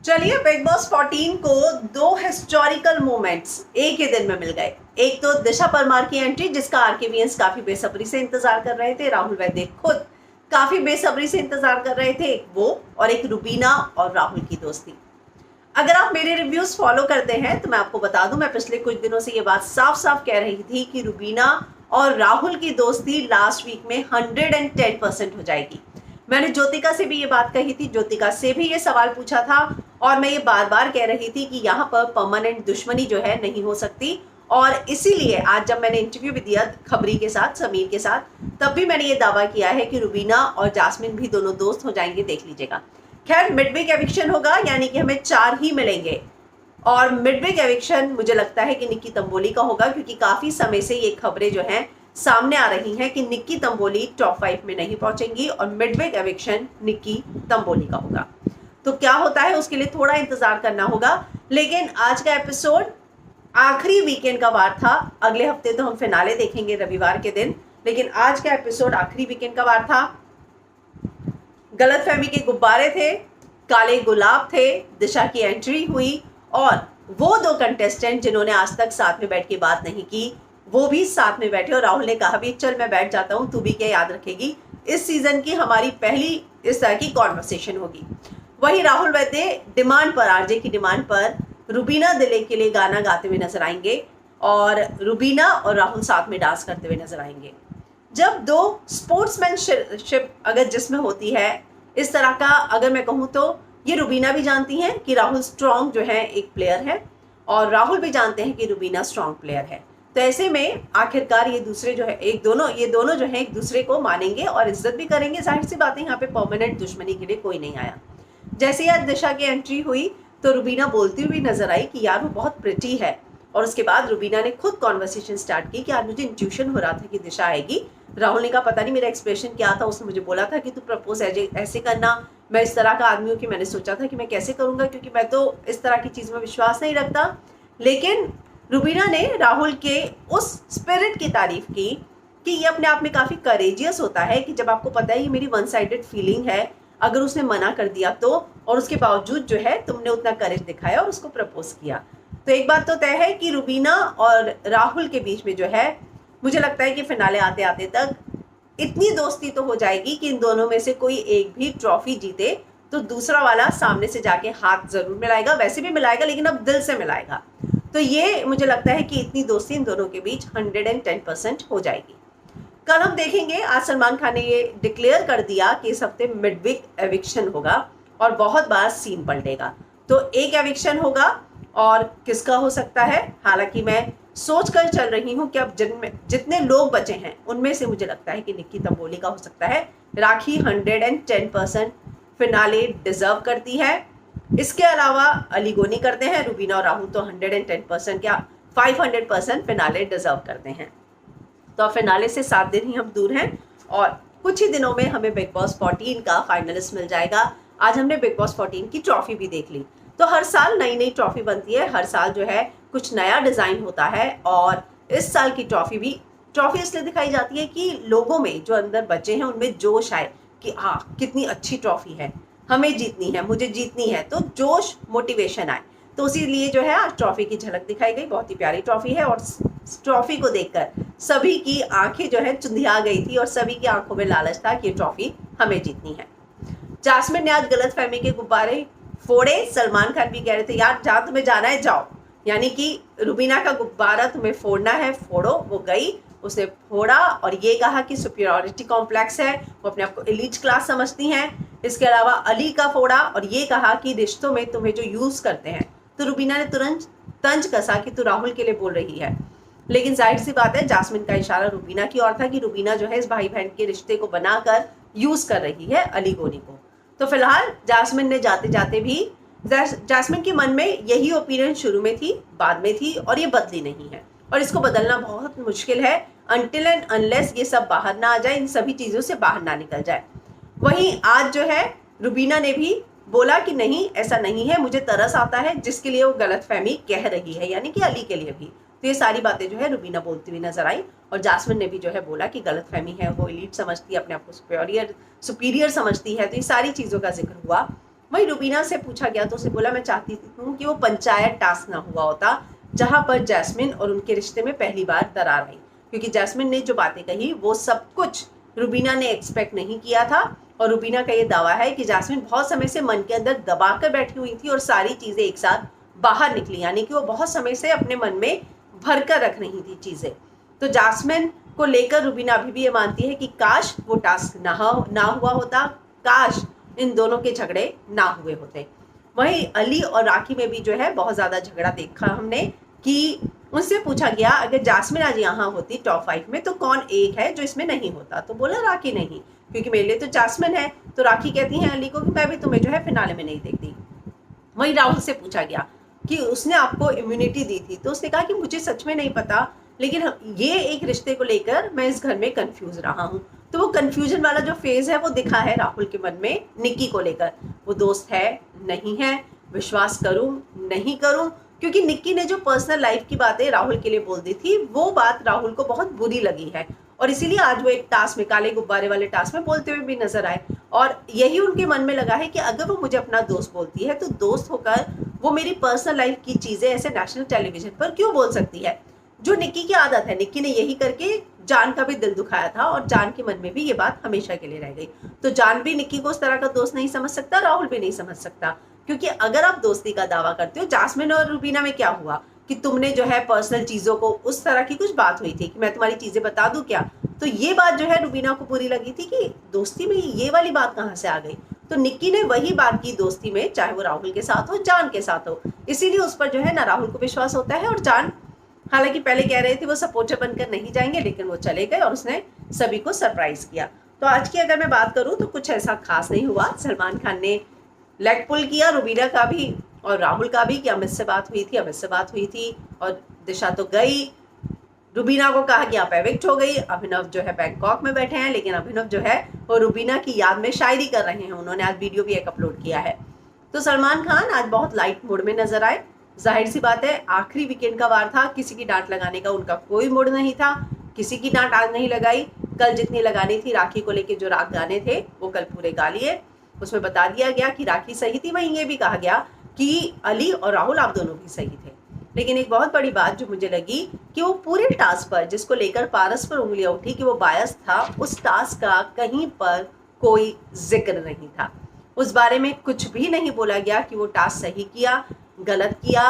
चलिए, big boss 14 को दो हिस्टोरिकल मोमेंट्स एक ही दिन में मिल गए। एक तो दिशा परमार की एंट्री, जिसका आरकेवीएंस काफी बेसब्री से इंतजार कर रहे थे, राहुल वैद्य खुद काफी बेसब्री से इंतजार कर रहे थे वो, और एक रुबीना और राहुल की दोस्ती। अगर आप मेरे रिव्यूज फॉलो करते हैं तो मैं आपको बता दूं, मैं पिछले कुछ दिनों से ये बात साफ साफ कह रही थी कि रुबीना और राहुल की दोस्ती लास्ट वीक में 110% हो जाएगी। मैंने ज्योतिका से भी ये बात कही थी, ज्योतिका से भी ये सवाल पूछा था, और मैं ये बार बार कह रही थी कि यहाँ पर परमानेंट दुश्मनी जो है नहीं हो सकती। और इसीलिए आज जब मैंने इंटरव्यू भी दिया खबरी के साथ, समीर के साथ, तब भी मैंने ये दावा किया है कि रुबीना और जास्मिन भी दोनों दोस्त हो जाएंगे, देख लीजिएगा। खैर, मिडवीक एविक्शन होगा, यानी कि हमें 4 ही मिलेंगे, और मिडवीक एविक्शन मुझे लगता है कि निक्की तंबोली का होगा, क्योंकि काफी समय से ये खबरें जो हैं सामने आ रही हैं कि निक्की तंबोली टॉप 5 में नहीं पहुंचेंगी और मिडवीक एविक्शन निक्की तंबोली का होगा। तो क्या होता है उसके लिए थोड़ा इंतजार करना होगा। लेकिन आज का एपिसोड आखिरी वीकेंड का वार था, अगले हफ्ते तो हम फिनाले देखेंगे रविवार के दिन, लेकिन आज का एपिसोड आखिरी वीकेंड का वार था। गलतफहमी के गुब्बारे थे, काले गुलाब थे, दिशा की एंट्री हुई, और वो 2 कंटेस्टेंट जिन्होंने आज तक साथ में बैठ के बात नहीं की वो भी साथ में बैठे, और राहुल ने कहा भी चल मैं बैठ जाता हूं, तू भी क्या याद रखेगी। इस सीजन की हमारी पहली इस तरह की कॉन्वर्सेशन होगी। वही राहुल वैद्य डिमांड पर, आरजे की डिमांड पर, रुबीना दिले के लिए गाना गाते हुए नजर आएंगे, और रुबीना और राहुल साथ में डांस करते हुए नजर आएंगे। जब 2 स्पोर्ट्समैनशिप अगर जिसमें होती है इस तरह का, अगर मैं कहूँ तो ये रुबीना भी जानती हैं कि राहुल स्ट्रॉन्ग जो है एक प्लेयर है, और राहुल भी जानते हैं कि रुबीना स्ट्रॉन्ग प्लेयर है। तो ऐसे में आखिरकार ये दूसरे जो है ये दोनों जो है एक दूसरे को मानेंगे और इज्जत भी करेंगे। जाहिर सी बात है, यहाँ पे परमानेंट दुश्मनी के लिए कोई नहीं आया। जैसे यार दिशा की एंट्री हुई तो रुबीना बोलती हुई नजर आई कि यार वो बहुत प्रिटी है, और उसके बाद रुबीना ने खुद कॉन्वर्सेशन स्टार्ट की कि यार मुझे इंट्यूशन हो रहा था कि दिशा आएगी। राहुल ने कहा पता नहीं मेरा एक्सप्रेशन क्या था, उसने मुझे बोला था कि तू प्रपोज ऐसे करना, मैं इस तरह का आदमी हूँ कि मैंने सोचा था कि मैं कैसे करूंगा, क्योंकि मैं तो इस तरह की चीज में विश्वास नहीं रखता। लेकिन रुबीना ने राहुल के उस स्पिरिट की तारीफ की कि ये अपने आप में काफी करेजियस होता है, कि जब आपको पता है ये मेरी वन साइडेड फीलिंग है, अगर उसने मना कर दिया तो, और उसके बावजूद जो है तुमने उतना करेज दिखाया और उसको प्रपोज किया। तो एक बात तो तय है कि रुबीना और राहुल के बीच में जो है, मुझे लगता है कि फिनाले आते आते तक इतनी दोस्ती तो हो जाएगी कि इन दोनों में से कोई एक भी ट्रॉफी जीते तो दूसरा वाला सामने से जाके हाथ जरूर मिलाएगा, वैसे भी मिलाएगा लेकिन अब दिल से मिलाएगा। तो ये मुझे लगता है कि इतनी दोस्ती इन दोनों के बीच 110% हो जाएगी। कल हम देखेंगे, आज सलमान खान ने ये डिक्लेयर कर दिया कि इस हफ्ते मिडवीक एविक्शन होगा और बहुत बार सीन पलटेगा। तो एक एविक्शन होगा, और किसका हो सकता है, हालांकि मैं सोच कर चल रही हूँ कि अब जितने लोग बचे हैं उनमें से मुझे लगता है कि निक्की तंबोली का हो सकता है। राखी 110% फिनाले डिजर्व करती है। इसके अलावा अली गोनी करते हैं, रुबीना और राहुल तो 110% क्या 500% फिनाले डिजर्व करते हैं। तो फिनाले से 7 दिन ही हम दूर हैं, और कुछ ही दिनों में हमें बिग बॉस 14 का फाइनलिस्ट मिल जाएगा। आज हमने बिग बॉस 14 की ट्रॉफी भी देख ली। तो हर साल नई नई ट्रॉफी बनती है, हर साल जो है कुछ नया डिजाइन होता है, और इस साल की ट्रॉफी इसलिए दिखाई जाती है कि लोगों में जो अंदर बचे हैं उनमें जोश आए कि हाँ कितनी अच्छी ट्रॉफी है, हमें जीतनी है, मुझे जीतनी है, तो जोश मोटिवेशन आए। तो उसी लिए जो है आज ट्रॉफी की झलक दिखाई गई। बहुत ही प्यारी ट्रॉफी है, और ट्रॉफी को देखकर सभी की आंखें जो है चुंधिया गई थी, और सभी की आंखों में लालच था कि ये ट्रॉफी हमें जीतनी है। जास्मिन ने आज गलतफहमी के गुब्बारे फोड़े। सलमान खान भी कह रहे थे यार जहाँ तुम्हें जाना है जाओ, यानी कि रुबीना का गुब्बारा तुम्हें फोड़ना है फोड़ो। वो गई, उसने फोड़ा, और ये कहा कि सुपीरियरिटी कॉम्प्लेक्स है, वो अपने आप को एलीट क्लास समझती हैं। इसके अलावा अली का फोड़ा, और ये कहा कि रिश्तों में तुम्हें जो यूज करते हैं। तो रुबीना ने तुरंत तंज कसा कि तू राहुल के लिए बोल रही है। लेकिन जाहिर सी बात है, जास्मिन का इशारा रुबीना की ओर था कि रुबीना जो है इस भाई बहन के रिश्ते को बनाकर यूज कर रही है अली गोनी को। तो फिलहाल जास्मिन ने जाते जाते भी, जास्मिन के मन में यही ओपिनियन शुरू में थी, बाद में थी, और ये बदली नहीं है, और इसको बदलना बहुत मुश्किल है अनटिल एंड अनलेस ये सब बाहर ना आ जाए, इन सभी चीजों से बाहर ना निकल जाए। वहीं आज जो है रुबीना ने भी बोला कि नहीं ऐसा नहीं है, मुझे तरस आता है, जिसके लिए वो गलतफहमी कह रही है, यानी कि अली के लिए भी। तो ये सारी बातें जो है रुबीना बोलती हुई नजर आई, और जास्मिन ने भी जो है बोला कि गलतफहमी है, वो एलीट समझती है, अपने आप को सुपीरियर समझती है। तो ये सारी चीज़ों का जिक्र हुआ। वही रुबीना से पूछा गया तो उसे बोला मैं चाहती हूँ कि वो पंचायत टास्क ना हुआ होता जहां पर जैस्मिन और उनके रिश्ते में पहली बार दरार आई, क्योंकि जैस्मिन ने जो बातें कही वो सब कुछ रुबीना ने एक्सपेक्ट नहीं किया था। और रुबीना का ये दावा है कि जैस्मिन बहुत समय से मन के अंदर दबा कर बैठी हुई थी और सारी चीजें एक साथ बाहर निकली, यानी कि वो बहुत समय से अपने मन में भर कर रख रही थी चीजें। तो जैस्मिन को लेकर रुबीना अभी भी ये मानती है कि काश वो टास्क ना हुआ होता, काश इन दोनों के झगड़े ना हुए होते। वहीं अली और राखी में भी जो है बहुत ज्यादा झगड़ा देखा हमने कि उनसे पूछा गया अगर जास्मिन आज यहाँ होती टॉप 5 में तो कौन एक है जो इसमें नहीं होता, तो बोला राखी नहीं, क्योंकि मेरे लिए तो जास्मिन है। तो राखी कहती है अली को कि मैं भी तुम्हें जो है फिनाले में नहीं देखती। वहीं राहुल से पूछा गया कि उसने आपको इम्यूनिटी दी थी, तो उसने कहा कि मुझे सच में नहीं पता, लेकिन ये एक रिश्ते को लेकर मैं इस घर में कंफ्यूज रहा हूँ। तो वो कंफ्यूजन वाला जो फेज है वो दिखा है राहुल के मन में निक्की को लेकर। वो दोस्त है नहीं है, विश्वास करूं नहीं करूं, क्योंकि निक्की ने जो पर्सनल लाइफ की बातें राहुल के लिए बोल दी थी वो बात राहुल को बहुत बुरी लगी है और इसीलिए आज वो एक टास्क में, काले गुब्बारे वाले टास्क में बोलते हुए भी नजर आए। और यही उनके मन में लगा है कि अगर वो मुझे अपना दोस्त बोलती है तो दोस्त होकर वो मेरी पर्सनल लाइफ की चीजें ऐसे नेशनल टेलीविजन पर क्यों बोल सकती है, जो निक्की की आदत है। निक्की ने यही करके जान का भी दिल दुखाया था और जान के मन में भी ये बात हमेशा के लिए रह गई। तो जान भी निक्की को उस तरह का दोस्त नहीं समझ सकता, राहुल भी नहीं समझ सकता, क्योंकि अगर आप दोस्ती का दावा करते हो, जास्मिन और रुबीना में क्या हुआ कि तुमने जो है पर्सनल चीजों को, उस तरह की कुछ बात हुई थी कि मैं तुम्हारी चीजें बता दूं क्या, तो ये बात जो है रुबीना को बुरी लगी थी कि दोस्ती में ये वाली बात कहाँ से आ गई। तो निक्की ने वही बात की दोस्ती में, चाहे वो राहुल के साथ हो, जान के साथ हो, इसीलिए उस पर जो है ना राहुल को विश्वास होता है। और जान हालांकि पहले कह रहे थे वो सपोर्टर बनकर नहीं जाएंगे, लेकिन वो चले गए और उसने सभी को सरप्राइज किया। तो आज की अगर मैं बात करूं तो कुछ ऐसा खास नहीं हुआ। सलमान खान ने लेग पुल किया रुबीना का भी और राहुल का भी कि अमित से बात हुई थी, अमित से बात हुई थी और दिशा तो गई। रुबीना को कहा कि आप एविक्ट हो गई। अभिनव जो है बैंकॉक में बैठे हैं, लेकिन अभिनव जो है वो रुबीना की याद में शायरी कर रहे हैं। उन्होंने आज वीडियो भी एक अपलोड किया है। तो सलमान खान आज बहुत लाइट मूड में नजर आए। जाहिर सी बात है आखिरी वीकेंड का वार था, किसी की डांट लगाने का उनका कोई मूड नहीं था, किसी की डांट आज नहीं लगाई। कल जितनी लगानी थी राखी को लेके जो राग गाने थे वो कल पूरे गा लिए। उसमें बता दिया गया कि राखी सही थी, वहीं ये भी कहा गया कि अली और राहुल आप दोनों भी सही थे। लेकिन एक बहुत बड़ी बात जो मुझे लगी कि वो पूरे टास्क पर जिसको लेकर पारस पर उंगलियां उठी कि वो बायस था, उस टास्क का कहीं पर कोई जिक्र नहीं था। उस बारे में कुछ भी नहीं बोला गया कि वो टास्क सही किया गलत किया।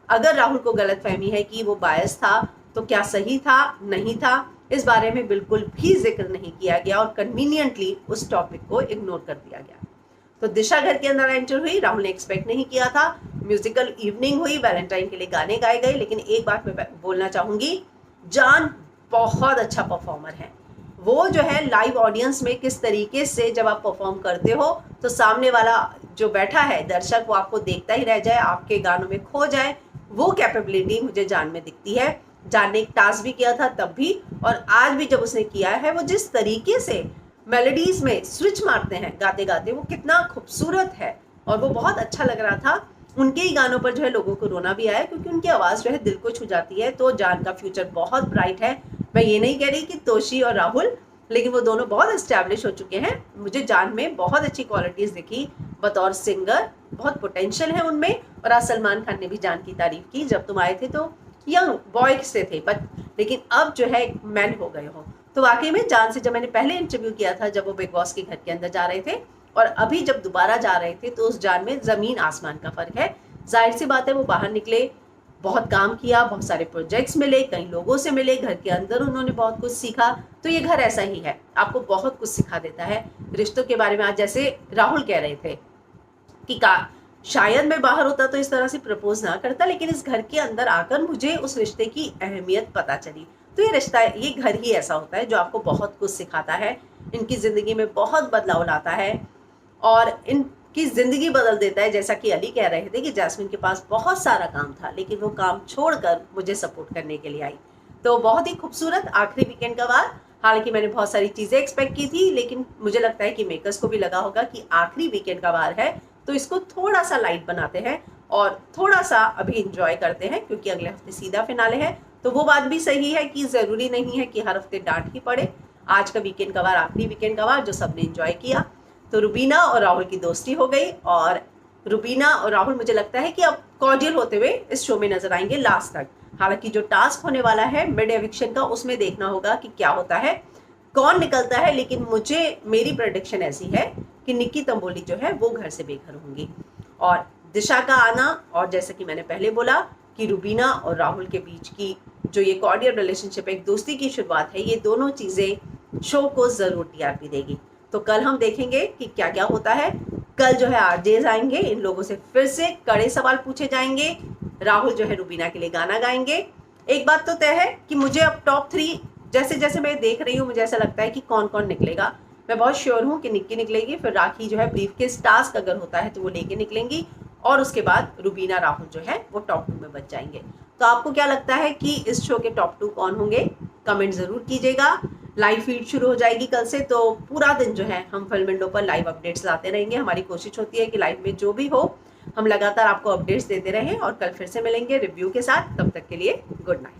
अगर राहुल को गलत फहमी है कि वो बायस था तो क्या सही था नहीं था, इस बारे में बिल्कुल भी जिक्र नहीं किया गया और कन्वीनियंटली उस टॉपिक को इग्नोर कर दिया गया। तो दिशा घर के अंदर एंटर हुई, राहुल ने एक्सपेक्ट नहीं किया था। म्यूजिकल इवनिंग हुई, वैलेंटाइन के लिए गाने गाए गए, लेकिन एक बात मैं बोलना चाहूंगी, जान बहुत अच्छा परफॉर्मर है। वो जो है लाइव ऑडियंस में किस तरीके से जब आप परफॉर्म करते हो तो सामने वाला जो बैठा है दर्शक वो आपको देखता ही रह जाए, आपके गानों में खो जाए, वो कैपेबिलिटी मुझे जान में दिखती है। जान ने एक टास्क भी किया था तब भी और आज भी जब उसने किया है, वो जिस तरीके से मेलोडीज में स्विच मारते हैं गाते गाते, वो कितना खूबसूरत है और वो बहुत अच्छा लग रहा था। उनके ही गानों पर जो है लोगों को रोना भी आया क्योंकि उनकी आवाज़ जो है दिल को छू जाती है। तो जान का फ्यूचर बहुत ब्राइट है। मैं ये नहीं कह रही कि तोशी और राहुल, लेकिन वो दोनों बहुत एस्टैब्लिश हो चुके हैं। मुझे जान में बहुत अच्छी क्वालिटीज़ दिखी, बतौर सिंगर बहुत पोटेंशियल है उनमें। और आज सलमान खान ने भी जान की तारीफ की, जब तुम आए थे तो यंग बॉय से थे बट लेकिन अब जो है मैन हो गए हो। तो वाकई में जान से जब मैंने पहले इंटरव्यू किया था जब वो बिग बॉस के घर के अंदर जा रहे थे और अभी जब दोबारा जा रहे थे, तो उस जान में ज़मीन आसमान का फ़र्क है। जाहिर सी बात है वो बाहर निकले, बहुत काम किया, बहुत सारे प्रोजेक्ट्स मिले, कई लोगों से मिले, घर के अंदर उन्होंने बहुत कुछ सीखा। तो ये घर ऐसा ही है, आपको बहुत कुछ सिखा देता है रिश्तों के बारे में। आज जैसे राहुल कह रहे थे कि शायद मैं बाहर होता तो इस तरह से प्रपोज ना करता, लेकिन इस घर के अंदर आकर मुझे उस रिश्ते की अहमियत पता चली। तो ये रिश्ता, ये घर ही ऐसा होता है जो आपको बहुत कुछ सिखाता है, इनकी ज़िंदगी में बहुत बदलाव लाता है और इनकी ज़िंदगी बदल देता है। जैसा कि अली कह रहे थे कि जैस्मिन के पास बहुत सारा काम था, लेकिन वो काम छोड़कर मुझे सपोर्ट करने के लिए आई। तो बहुत ही खूबसूरत आखिरी वीकेंड का वार। हालांकि मैंने बहुत सारी चीज़ें एक्सपेक्ट की थी, लेकिन मुझे लगता है कि मेकर्स को भी लगा होगा कि आखिरी वीकेंड का वार है तो इसको थोड़ा सा लाइट बनाते हैं और थोड़ा सा अभी इंजॉय करते हैं, क्योंकि अगले हफ्ते सीधा फिनाले है। तो वो बात भी सही है कि ज़रूरी नहीं है कि हर हफ्ते डांट ही पड़े। आज का वीकेंड का वार आखिरी वीकेंड का वार जो सबने इंजॉय किया। तो रुबीना और राहुल की दोस्ती हो गई और रुबीना और राहुल मुझे लगता है कि अब कॉर्डियल होते हुए इस शो में नजर आएंगे लास्ट तक। हालांकि जो टास्क होने वाला है मिड एविक्शन का, उसमें देखना होगा कि क्या होता है, कौन निकलता है। लेकिन मेरी प्रेडिक्शन ऐसी है कि निक्की तंबोली जो है वो घर से बेघर होंगी। और दिशा का आना, और जैसे कि मैंने पहले बोला कि रुबीना और राहुल के बीच की जो ये कॉर्डियल रिलेशनशिप, एक दोस्ती की शुरुआत है, ये दोनों चीज़ें शो को ज़रूर टीआरपी देगी। तो कल हम देखेंगे कि क्या क्या होता है। कल जो है आरजेज आएंगे, इन लोगों से फिर से कड़े सवाल पूछे जाएंगे। राहुल जो है रुबीना के लिए गाना गाएंगे। एक बात तो तय है कि मुझे अब टॉप 3 जैसे जैसे मैं देख रही हूँ, मुझे ऐसा लगता है कि कौन कौन निकलेगा। मैं बहुत श्योर हूँ कि निक्की निकलेगी, फिर राखी जो है ब्रीफकेस टास्क अगर होता है तो वो लेके निकलेंगी, और उसके बाद रुबीना राहुल जो है वो टॉप 2 में बच जाएंगे। तो आपको क्या लगता है कि इस शो के टॉप 2 कौन होंगे? कमेंट जरूर कीजिएगा। लाइव फीड शुरू हो जाएगी कल से, तो पूरा दिन जो है हम फिल्म विंडो पर लाइव अपडेट्स लाते रहेंगे। हमारी कोशिश होती है कि लाइव में जो भी हो हम लगातार आपको अपडेट्स देते रहें, और कल फिर से मिलेंगे रिव्यू के साथ। तब तक के लिए गुड नाइट।